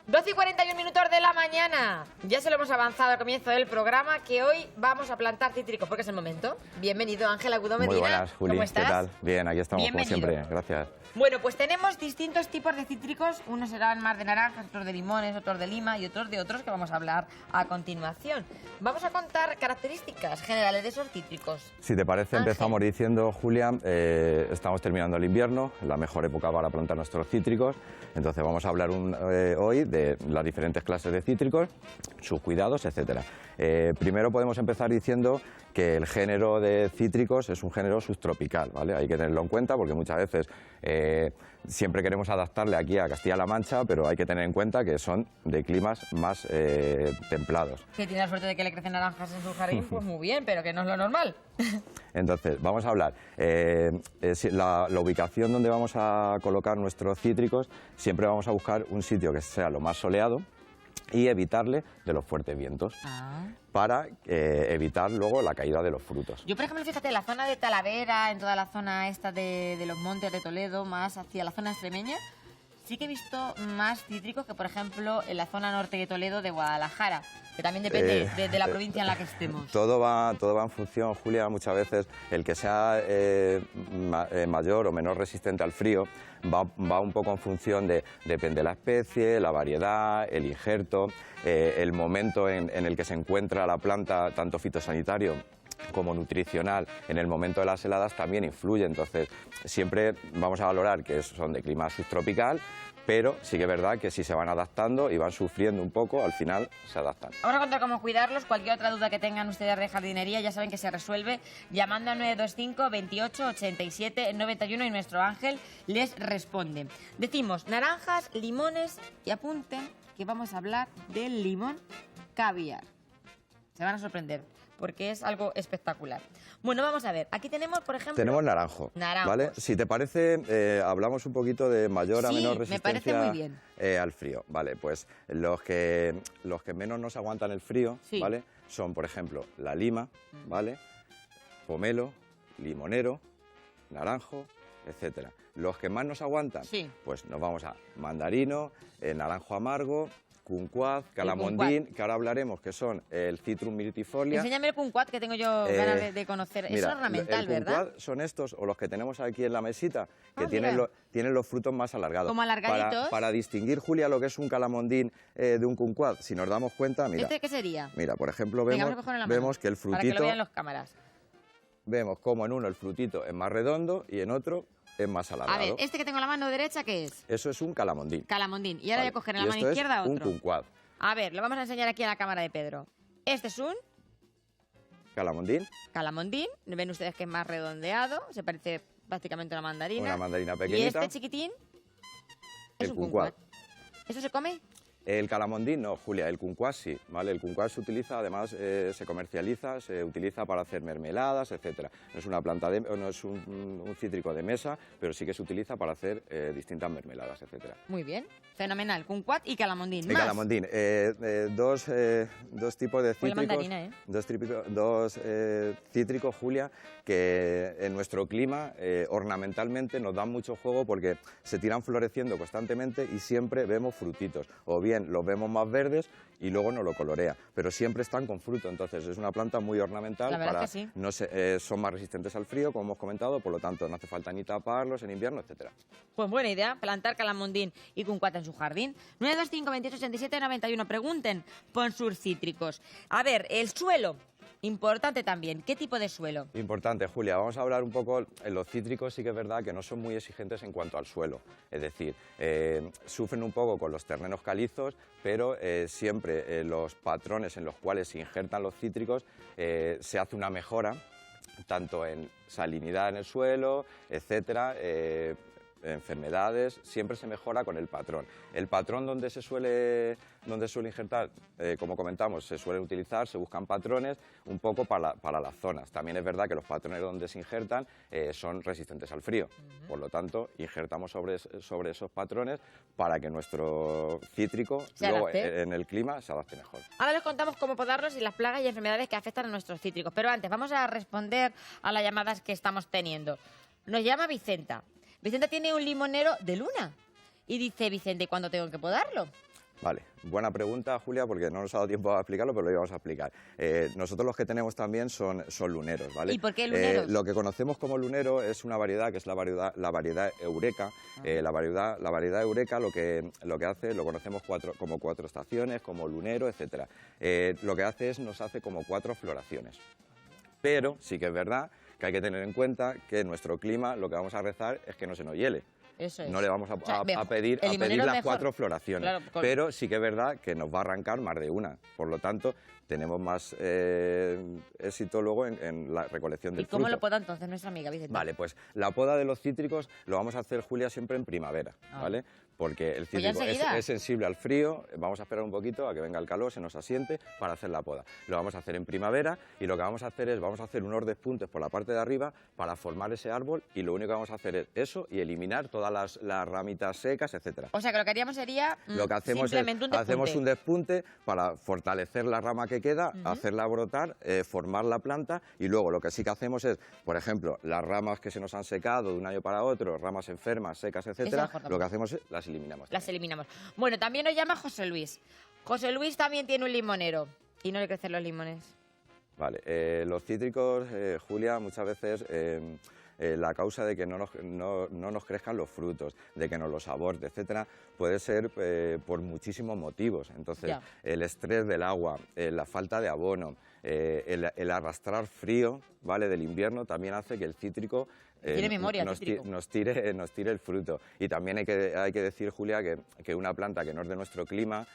12:41 de la mañana. Ya se lo hemos avanzado al comienzo del programa, que hoy vamos a plantar cítricos porque es el momento. Bienvenido, Ángel Agudo Medina. Muy buenas, Juli. ¿Cómo estás? ¿Qué tal? Bien, aquí estamos como siempre. Gracias. Bueno, pues tenemos distintos tipos de cítricos. Unos serán más de naranjas, otros de limones, otros de lima y otros de otros que vamos a hablar a continuación. Vamos a contar características generales de esos cítricos. Si te parece, Ángel. empezamos diciendo, Julia, estamos terminando el invierno, la mejor época para plantar nuestros cítricos. Entonces vamos a hablar hoy de las diferentes clases de cítricos, sus cuidados, etcétera. Primero podemos empezar diciendo que el género de cítricos es un género subtropical, ¿vale? Hay que tenerlo en cuenta porque muchas veces siempre queremos adaptarle aquí a Castilla-La Mancha, pero hay que tener en cuenta que son de climas más templados. Que tiene la suerte de que le crecen naranjas en su jardín, pues muy bien, pero que no es lo normal. Entonces, vamos a hablar. La ubicación donde vamos a colocar nuestros cítricos, siempre vamos a buscar un sitio que sea lo más soleado y evitarle de los fuertes vientos para evitar luego la caída de los frutos. Yo, por ejemplo, fíjate, en la zona de Talavera, en toda la zona esta de los montes de Toledo, más hacia la zona extremeña, sí que he visto más cítricos que, por ejemplo, en la zona norte de Toledo de Guadalajara, que también depende de la provincia en la que estemos. Todo va en función, Julia, muchas veces el que sea mayor o menor resistente al frío va un poco en función depende de la especie, la variedad, el injerto, el momento en el que se encuentra la planta, tanto fitosanitario como nutricional, en el momento de las heladas también influye. Entonces, siempre vamos a valorar que son de clima subtropical, pero sí que es verdad que si se van adaptando y van sufriendo un poco, al final se adaptan. Vamos a contar cómo cuidarlos. Cualquier otra duda que tengan ustedes de jardinería, ya saben que se resuelve llamando al 925 28 87 91 y nuestro Ángel les responde. Decimos naranjas, limones y apunten que vamos a hablar del limón caviar. Se van a sorprender porque es algo espectacular. Bueno, vamos a ver. Aquí tenemos, por ejemplo... Tenemos naranjo, ¿vale? Si te parece, hablamos un poquito de mayor a menor resistencia me parece muy bien. Al frío. Vale, pues los que menos nos aguantan el frío, ¿vale? Son, por ejemplo, la lima, ¿vale? Pomelo, limonero, naranjo, etcétera. Los que más nos aguantan, pues nos vamos a mandarino, naranjo amargo, kumquat, calamondín, que ahora hablaremos, que son el Citrum myrtifolia. Enséñame el kumquat, que tengo yo ganas de conocer. Mira, es ornamental, ¿verdad? El kumquat son estos, o los que tenemos aquí en la mesita, que tienen los frutos más alargados. Como alargaditos. Para distinguir, Julia, lo que es un calamondín de un kumquat, si nos damos cuenta, mira. ¿Este qué sería? Mira, por ejemplo, vemos que el frutito... Para que lo vean las cámaras. Vemos como en uno el frutito es más redondo y en otro es más alargado. A ver, este que tengo en la mano derecha, ¿qué es? Eso es un calamondín. Calamondín. Y ahora voy a coger en la mano izquierda otro. Un kumquat. A ver, lo vamos a enseñar aquí a la cámara de Pedro. Este es un... Calamondín. Calamondín. Ven ustedes que es más redondeado. Se parece prácticamente a una mandarina. Una mandarina pequeñita. Y este chiquitín es un kumquat. ¿Eso se come? El calamondín no, Julia, el kumquat sí, ¿vale? El kumquat se utiliza, además se comercializa, se utiliza para hacer mermeladas, etcétera. No es una planta no es un cítrico de mesa, pero sí que se utiliza para hacer distintas mermeladas, etcétera. Muy bien, fenomenal. Kumquat y calamondín. El calamondín, dos tipos de cítricos. Mandarina, dos cítricos, Julia, que en nuestro clima ornamentalmente nos dan mucho juego porque se tiran floreciendo constantemente y siempre vemos frutitos, o bien los vemos más verdes y luego nos lo colorea, pero siempre están con fruto, entonces es una planta muy ornamental. La verdad es que sí. No son más resistentes al frío, como hemos comentado, por lo tanto no hace falta ni taparlos en invierno, etcétera. Pues buena idea, plantar calamondín y kumquat en su jardín. 925 28 87 91. Pregunten por sus cítricos. A ver, el suelo. Importante también. ¿Qué tipo de suelo? Importante, Julia. Vamos a hablar un poco. Los cítricos sí que es verdad que no son muy exigentes en cuanto al suelo. Es decir, sufren un poco con los terrenos calizos, pero siempre los patrones en los cuales se injertan los cítricos se hace una mejora, tanto en salinidad en el suelo, etcétera. Enfermedades, siempre se mejora con el patrón. El patrón donde se suele injertar, como comentamos, se suele utilizar, se buscan patrones un poco para las zonas. También es verdad que los patrones donde se injertan son resistentes al frío. Por lo tanto, injertamos sobre esos patrones para que nuestro cítrico luego en el clima se adapte mejor. Ahora les contamos cómo podarlos y las plagas y enfermedades que afectan a nuestros cítricos. Pero antes vamos a responder a las llamadas que estamos teniendo. Nos llama Vicenta. Vicenta tiene un limonero de luna. Y dice, Vicente, ¿cuándo tengo que podarlo? Vale, buena pregunta, Julia, porque no nos ha dado tiempo a explicarlo, pero lo íbamos a explicar. Nosotros los que tenemos también son luneros, ¿vale? ¿Y por qué luneros? Lo que conocemos como lunero es una variedad que es la variedad eureka. La variedad eureka lo que hace, lo conocemos como 4 estaciones, como lunero, etcétera. Lo que hace es, nos hace como 4 floraciones. Pero sí que es verdad que hay que tener en cuenta que en nuestro clima lo que vamos a rezar es que no se nos hiele. Eso es. No le vamos a pedir las 4 floraciones, claro, pero sí que es verdad que nos va a arrancar más de una. Por lo tanto, tenemos más éxito luego en la recolección del fruto. ¿Y cómo lo poda entonces nuestra amiga Vicente? Vale, pues la poda de los cítricos lo vamos a hacer, Julia, siempre en primavera, ¿vale? Porque el cítrico es sensible al frío, vamos a esperar un poquito a que venga el calor, se nos asiente para hacer la poda. Lo vamos a hacer en primavera y lo que vamos a hacer es, vamos a hacer unos despuntes por la parte de arriba para formar ese árbol y lo único que vamos a hacer es eso y eliminar todas las ramitas secas, etcétera. O sea, que lo que haríamos sería lo que hacemos hacemos un despunte para fortalecer la rama que queda, hacerla brotar, formar la planta y luego lo que sí que hacemos es, por ejemplo, las ramas que se nos han secado de un año para otro, ramas enfermas, secas, etcétera, lo que hacemos es las eliminamos. Las eliminamos. Bueno, también nos llama José Luis. José Luis también tiene un limonero y no le crecen los limones. Vale, los cítricos, Julia, muchas veces la causa de que no nos crezcan los frutos, de que nos los aborte, etcétera, puede ser por muchísimos motivos. Entonces, el estrés del agua, la falta de abono, el arrastrar frío, ¿vale?, del invierno también hace que el cítrico tiene memoria, nos tire el fruto. Y también hay que decir, Julia, que una planta que no es de nuestro clima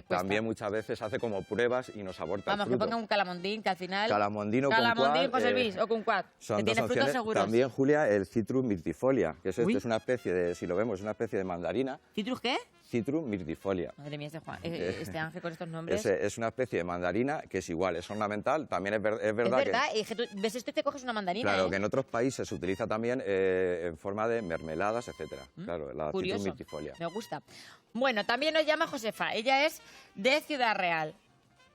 también muchas veces hace como pruebas y nos aborta el fruto. Vamos, que ponga un calamondín, que al final... Calamondín o Calamondín, José Luis, o cunquat, que tiene frutos seguros. También, Julia, el Citrus myrtifolia, que es es una especie de, si lo vemos, es una especie de mandarina. ¿Citrus qué? Citrus myrtifolia. Madre mía, este Ángel con estos nombres. Es una especie de mandarina que es igual, es ornamental, también es verdad. Es verdad, y que tú ves esto y te coges una mandarina. Claro, que en otros países se utiliza también en forma de mermeladas, etcétera. Claro, la Citrus myrtifolia. Me gusta. Bueno, también nos llama Josefa, ella es de Ciudad Real.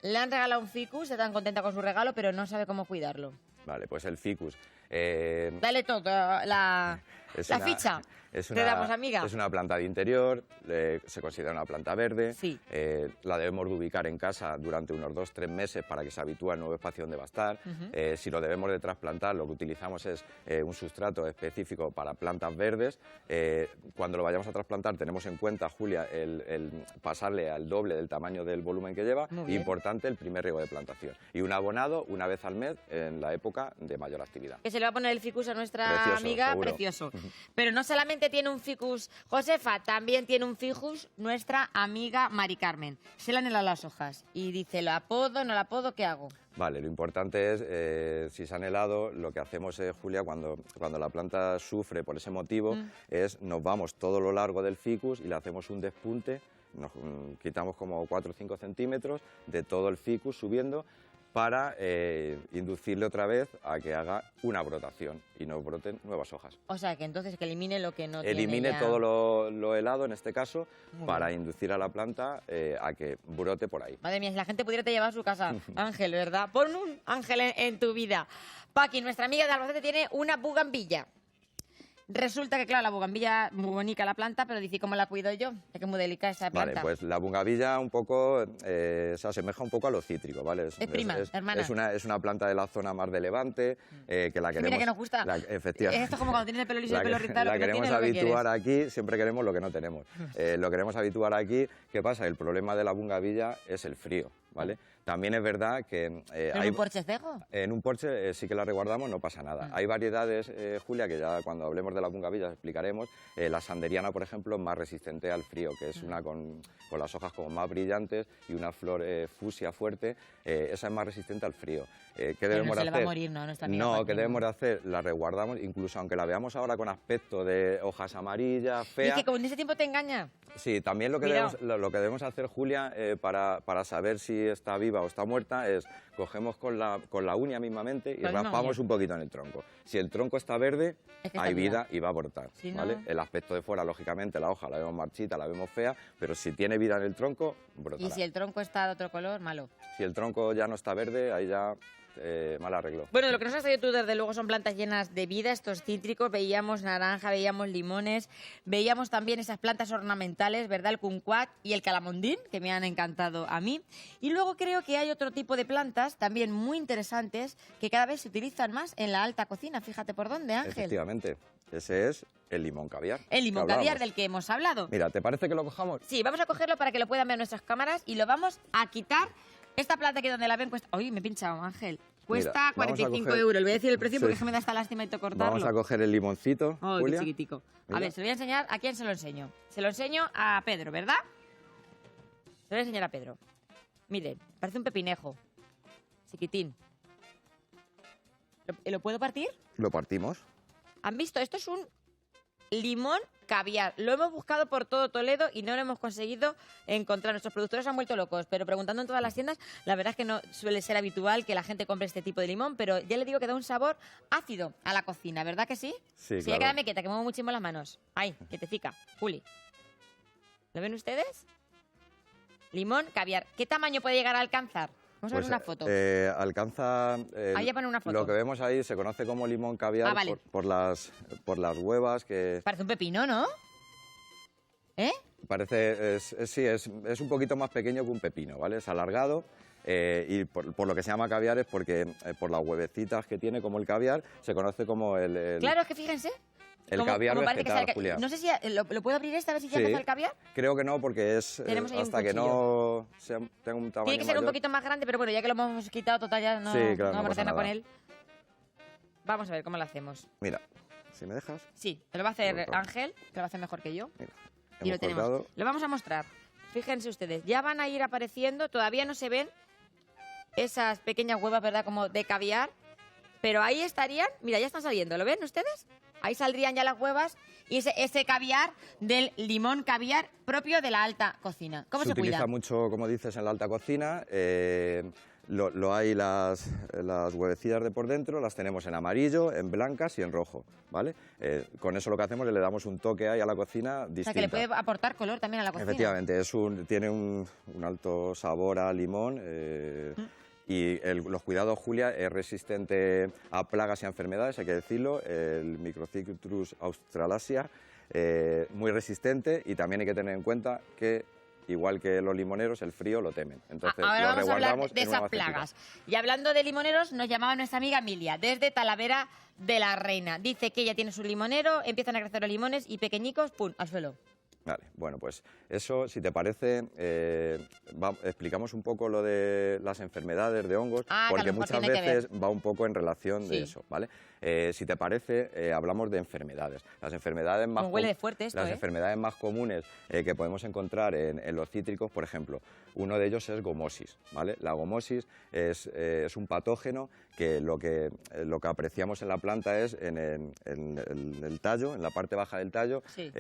Le han regalado un ficus, está tan contenta con su regalo, pero no sabe cómo cuidarlo. Vale, pues el ficus. Dale todo, la ficha. Te damos, amiga. Es una planta de interior, se considera una planta verde. Sí. La debemos de ubicar en casa durante unos 2-3 meses para que se habitúe al nuevo espacio donde va a estar. Si lo debemos de trasplantar, lo que utilizamos es un sustrato específico para plantas verdes. Cuando lo vayamos a trasplantar, tenemos en cuenta, Julia, el pasarle al doble del tamaño del volumen que lleva. Importante el primer riego de plantación. Y un abonado una vez al mes en la época de mayor actividad. Que se le va a poner el ficus a nuestra amiga, seguro. Precioso. Pero no solamente tiene un ficus Josefa, también tiene un ficus nuestra amiga Mari Carmen. Se le han helado las hojas y dice, ¿lo apodo, no lo apodo, qué hago? Vale, lo importante es, si se han helado, lo que hacemos es, Julia, cuando la planta sufre por ese motivo, nos vamos todo lo largo del ficus y le hacemos un despunte, nos quitamos como 4 o 5 centímetros de todo el ficus subiendo, para inducirle otra vez a que haga una brotación y nos broten nuevas hojas. O sea, que entonces que elimine lo que no elimine tiene ya... todo lo helado, en este caso, para inducir a la planta a que brote por ahí. Madre mía, si la gente pudiera te llevar a su casa, Ángel, ¿verdad? Pon un ángel en tu vida. Paqui, nuestra amiga de Albacete, tiene una bugambilla. Resulta que, claro, la bugambilla, muy bonita la planta, pero dice, ¿cómo la cuido yo? Es que es muy delicada esta planta. Vale, pues la bugambilla un poco se asemeja un poco a lo cítrico, ¿vale? Es prima, hermana. Es una planta de la zona más de Levante, que la queremos... Mira que nos gusta. Efectivamente. Esto es como cuando tienes el pelo liso y el pelo rizado, la queremos habituar aquí, siempre queremos lo que no tenemos. Lo queremos habituar aquí. ¿Qué pasa? El problema de la bugambilla es el frío, ¿vale? También es verdad que... ¿En un porche cejo? En un porche sí que la resguardamos, no pasa nada. Hay variedades, Julia, que ya cuando hablemos de la bugambilla explicaremos. La sanderiana, por ejemplo, es más resistente al frío, que es una con las hojas como más brillantes y una flor fucsia fuerte. Esa es más resistente al frío. ¿Qué debemos de hacer? Le va a morir, ¿no? No, ¿qué debemos de hacer? La resguardamos, incluso aunque la veamos ahora con aspecto de hojas amarillas, feas... Y es que como en ese tiempo te engaña. Sí, también lo que debemos hacer, Julia, para saber si está viva o está muerta, es cogemos con la uña mismamente y raspamos un poquito en el tronco. Si el tronco está verde, hay vida y va a brotar, ¿vale? El aspecto de fuera, lógicamente, la hoja la vemos marchita, la vemos fea, pero si tiene vida en el tronco, brotará. Y si el tronco está de otro color, malo. Si el tronco ya no está verde, ahí ya... mal arreglo. Bueno, lo que nos has traído tú, desde luego, son plantas llenas de vida, estos cítricos. Veíamos naranja, veíamos limones, veíamos también esas plantas ornamentales, ¿verdad? El kumquat y el calamondín, que me han encantado a mí. Y luego creo que hay otro tipo de plantas también muy interesantes que cada vez se utilizan más en la alta cocina. Fíjate por dónde, Ángel. Efectivamente, ese es el limón caviar. El limón que caviar hablábamos. del que hemos hablado. Mira, ¿te parece que lo cojamos? Sí, vamos a cogerlo para que lo puedan ver nuestras cámaras y lo vamos a quitar. Esta planta que donde la ven cuesta... Uy, me he pinchado, Ángel. Cuesta Mira, vamos a 45 coger- euros. Le voy a decir el precio porque Sí. es que me da esta lástima y te cortarlo. Vamos a coger el limoncito, ¡Ay, qué Julia. chiquitico! A Mira. ver, se lo voy a enseñar. ¿A quién se lo enseño? Se lo enseño a Pedro, ¿verdad? Se lo voy a enseñar a Pedro. Miren, parece un pepinejo. Chiquitín. ¿Lo puedo partir? Lo partimos. ¿Han visto? Esto es un limón caviar. Lo hemos buscado por todo Toledo y no lo hemos conseguido encontrar. Nuestros productores han vuelto locos, pero preguntando en todas las tiendas, la verdad es que no suele ser habitual que la gente compre este tipo de limón, pero ya le digo que da un sabor ácido a la cocina, ¿verdad que sí? Sí, ya claro. quédame quieta, que muevo muchísimo las manos. Ay, quietecica. Juli. ¿Lo ven ustedes? Limón caviar. ¿Qué tamaño puede llegar a alcanzar? Vamos a ver una foto. Alcanza... Ahí ya pone una foto. Lo que vemos ahí se conoce como limón caviar Ah, vale. por las huevas que Parece un pepino, ¿no? ¿Eh? parece... sí, es un poquito más pequeño que un pepino, ¿vale? Es alargado. Y por lo que se llama caviar es porque por las huevecitas que tiene como el caviar se conoce como el Claro, es que fíjense. el caviar parece que vegetal, sea Julia. No sé si lo puedo abrir esta, a ver si ya Sí. empezó el caviar. Creo que no, porque es Tenemos ahí un hasta que no tenga un tamaño Tiene que ser un mayor. poquito más grande, pero bueno, ya que lo hemos quitado, total, ya no, Sí, claro, no no vamos a pasa hacer nada con nada. él. Vamos a ver cómo lo hacemos. Mira, si me dejas, Sí, te lo va a hacer Corto. Ángel, que lo va a hacer mejor que yo. mira, Y lo hemos tenemos. cortado. Lo vamos a mostrar. Fíjense ustedes, ya van a ir apareciendo, todavía no se ven esas pequeñas huevas, ¿verdad? Como de caviar. Pero ahí estarían, mira, ya están saliendo, ¿lo ven ustedes? Ahí saldrían ya las huevas y ese caviar del limón caviar propio de la alta cocina. ¿Cómo se utiliza cuida? mucho, como dices, en la alta cocina. Lo hay las huevecillas de por dentro, las tenemos en amarillo, en blancas y en rojo, ¿vale? Con eso lo que hacemos es le damos un toque ahí a la cocina O distinta. sea, que le puede aportar color también a la cocina. Efectivamente, tiene un alto sabor a limón. Y los cuidados, Julia, es resistente a plagas y a enfermedades, hay que decirlo. El Microcitrus australasia, muy resistente, y también hay que tener en cuenta que, igual que los limoneros, el frío lo temen. Entonces, Ahora lo vamos a hablar resguardamos de en una esas macetita. plagas. Y hablando de limoneros, nos llamaba nuestra amiga Emilia, desde Talavera de la Reina. Dice que ella tiene su limonero, empiezan a crecer los limones y pequeñicos, ¡pum!, al suelo. Vale, bueno, pues eso, si te parece, explicamos un poco lo de las enfermedades de hongos, Ah, que a porque lo mejor muchas tiene que veces va un poco en relación de Sí. eso, ¿vale? Si te parece, hablamos de enfermedades. Las enfermedades más Como huele de fuerte esto, las ¿eh? enfermedades más comunes que podemos encontrar en los cítricos, por ejemplo, uno de ellos es gomosis, ¿vale? La gomosis es un patógeno que lo que apreciamos en la planta es en el tallo, en la parte baja del tallo, Sí.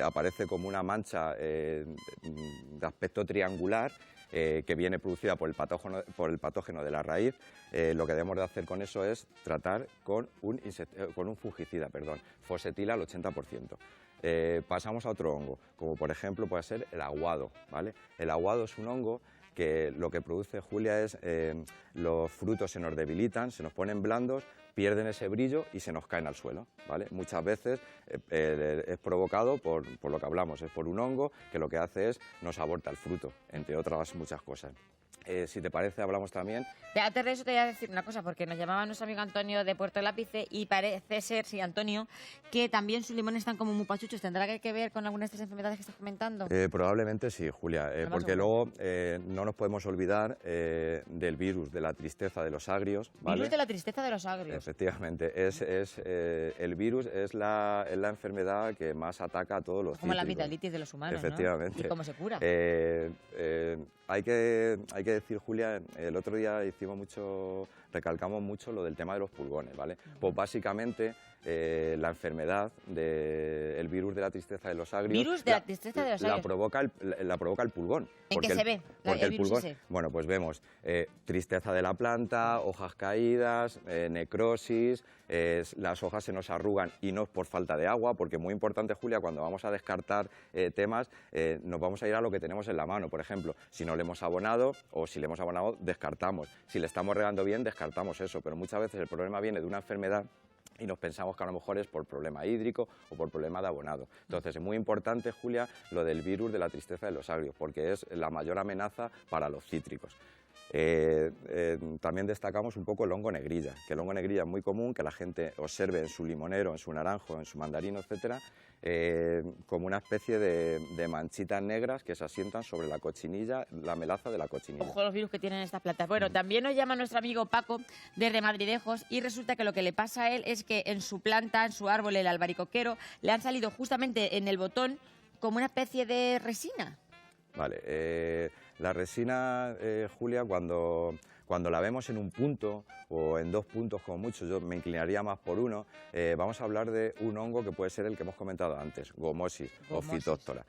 aparece como una mancha de aspecto triangular que viene producida por el patógeno de la raíz. Lo que debemos de hacer con eso es tratar con un fungicida, Fosetil al 80%. Pasamos a otro hongo, como por ejemplo puede ser el aguado, ¿vale? El aguado es un hongo que lo que produce, Julia, es los frutos se nos debilitan, se nos ponen blandos, pierden ese brillo y se nos caen al suelo, ¿vale? Muchas veces es provocado por lo que hablamos, es por un hongo que lo que hace es nos aborta el fruto, entre otras muchas cosas. Si te parece, hablamos también... Antes de eso te voy a decir una cosa, porque nos llamaba nuestro amigo Antonio de Puerto Lápice y parece ser, sí, Antonio, que también sus limones están como muy pachuchos. ¿Tendrá que ver con alguna de estas enfermedades que estás comentando? Probablemente sí, Julia, Lo más porque seguro. luego no nos podemos olvidar del virus, de la tristeza de los agrios, ¿vale? Virus de la tristeza de los agrios. Efectivamente, el virus es la enfermedad que más ataca a todos los Como la cítricos. vitalitis de los humanos, ¿no? Efectivamente. ¿Y cómo se cura? Hay que decir, Julia, el otro día recalcamos mucho lo del tema de los pulgones, ¿vale? Pues básicamente la enfermedad del virus de la tristeza de los agrios. ¿Virus de la tristeza de los agrios? La provoca el pulgón. ¿En qué se ve Porque el virus pulgón, ese? bueno, pues vemos tristeza de la planta, hojas caídas, necrosis, las hojas se nos arrugan y no es por falta de agua, porque muy importante, Julia, cuando vamos a descartar temas, nos vamos a ir a lo que tenemos en la mano. Por ejemplo, si no le hemos abonado o si le hemos abonado, descartamos. Si le estamos regando bien, descartamos eso, pero muchas veces el problema viene de una enfermedad y nos pensamos que a lo mejor es por problema hídrico o por problema de abonado. Entonces es muy importante, Julia, lo del virus de la tristeza de los agrios, porque es la mayor amenaza para los cítricos. También destacamos un poco el hongo negrilla, que el hongo negrilla es muy común que la gente observe en su limonero, en su naranjo, en su mandarino, etcétera, como una especie de manchitas negras que se asientan sobre la cochinilla, la melaza de la cochinilla. Ojo los virus que tienen estas plantas. Bueno, también nos llama nuestro amigo Paco desde Madridejos y resulta que lo que le pasa a él es que en su planta, en su árbol, el albaricoquero, le han salido justamente en el botón como una especie de resina. Vale, la resina, Julia, cuando la vemos en un punto o en 2 puntos como mucho, yo me inclinaría más por uno, vamos a hablar de un hongo que puede ser el que hemos comentado antes, gomosis o Phytophthora.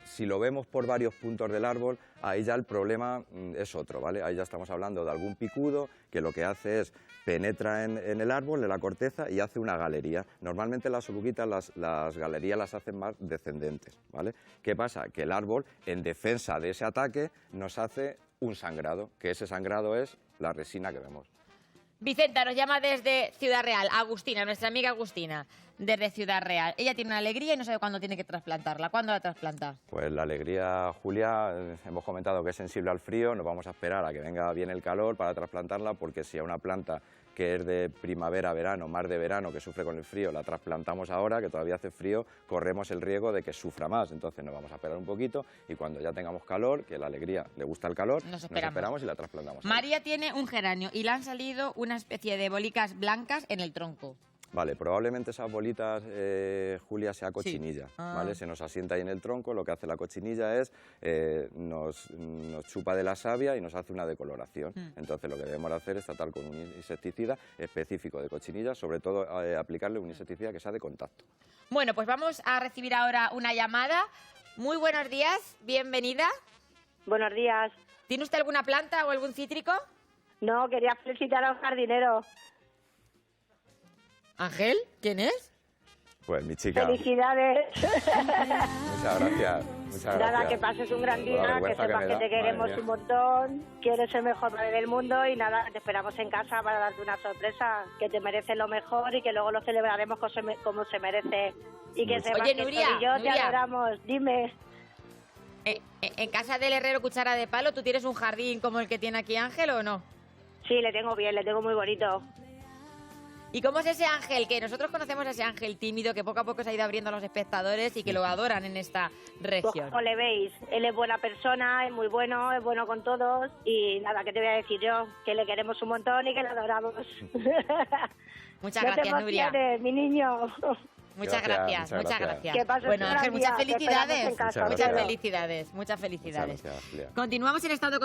Si lo vemos por varios puntos del árbol, ahí ya el problema es otro, ¿vale? Ahí ya estamos hablando de algún picudo que lo que hace es penetra en el árbol, en la corteza y hace una galería. Normalmente las oruguitas las galerías las hacen más descendentes, ¿vale? ¿Qué pasa? Que el árbol, en defensa de ese ataque, nos hace un sangrado, que ese sangrado es la resina que vemos. Vicenta nos llama desde Ciudad Real. Agustina, nuestra amiga Agustina, desde Ciudad Real. Ella tiene una alegría y no sabe cuándo tiene que trasplantarla. ¿Cuándo la trasplanta? Pues la alegría, Julia, hemos comentado que es sensible al frío, nos vamos a esperar a que venga bien el calor para trasplantarla, porque si a una planta que es de primavera, verano, más de verano, que sufre con el frío, la trasplantamos ahora, que todavía hace frío, corremos el riesgo de que sufra más. Entonces nos vamos a esperar un poquito y cuando ya tengamos calor, que la alegría le gusta el calor, nos esperamos y la trasplantamos. María tiene un geranio y le han salido una especie de bolicas blancas en el tronco. Vale, probablemente esas bolitas, Julia, sea cochinilla, sí. ¿vale? Se nos asienta ahí en el tronco, lo que hace la cochinilla es nos chupa de la savia y nos hace una decoloración. Entonces lo que debemos hacer es tratar con un insecticida específico de cochinilla, sobre todo aplicarle un insecticida que sea de contacto. Bueno, pues vamos a recibir ahora una llamada. Muy buenos días, bienvenida. Buenos días. ¿Tiene usted alguna planta o algún cítrico? No, quería felicitar a un jardinero. ¿Ángel? ¿Quién es? Pues mi chica. Felicidades. Muchas gracias. Nada, que pases un gran día, que sepas que te queremos un montón, que eres el mejor padre del mundo y nada, te esperamos en casa para darte una sorpresa, que te mereces lo mejor y que luego lo celebraremos como se merece. Y que sepas que Nuria, tú y yo te adoramos. Dime. ¿En casa del herrero cuchara de palo tú tienes un jardín como el que tiene aquí Ángel o no? Sí, le tengo bien, le tengo muy bonito. ¿Y cómo es ese Ángel? Que nosotros conocemos a ese Ángel tímido que poco a poco se ha ido abriendo a los espectadores y que lo adoran en esta región. Pues como le veis, él es buena persona, es muy bueno, es bueno con todos y nada, ¿qué te voy a decir yo? Que le queremos un montón y que le adoramos. Muchas gracias, Nuria. Mi niño. Muchas gracias. Que pases bueno, un Ángel, gran día. muchas felicidades. Muchas Muchas felicidades. Muchas gracias, Julia. Continuamos en Estado